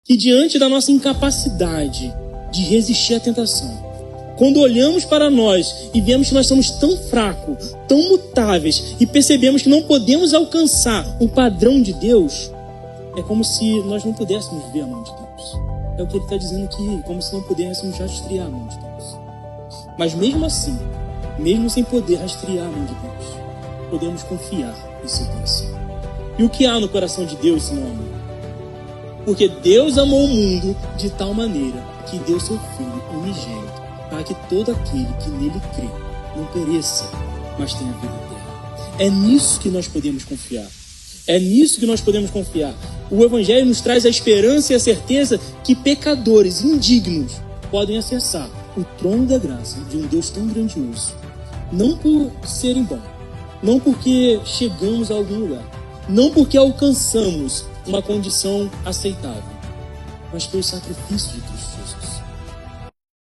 que diante da nossa incapacidade de resistir à tentação, quando olhamos para nós e vemos que nós somos tão fracos, tão mutáveis e percebemos que não podemos alcançar o padrão de Deus, é como se nós não pudéssemos ver a mão de Deus. É o que ele está dizendo aqui, como se não pudéssemos rastrear a mão de Deus. Mas mesmo assim, mesmo sem poder rastrear a mão de Deus, podemos confiar em seu coração. E o que há no coração de Deus, senão amor? Porque Deus amou o mundo de tal maneira que deu seu Filho unigênito, para que todo aquele que nele crê não pereça, mas tenha vida eterna. É nisso que nós podemos confiar. É nisso que nós podemos confiar. O Evangelho nos traz a esperança e a certeza que pecadores indignos podem acessar o trono da graça de um Deus tão grandioso. Não por serem bons, não porque chegamos a algum lugar, não porque alcançamos uma condição aceitável, mas pelo sacrifício de Cristo Jesus.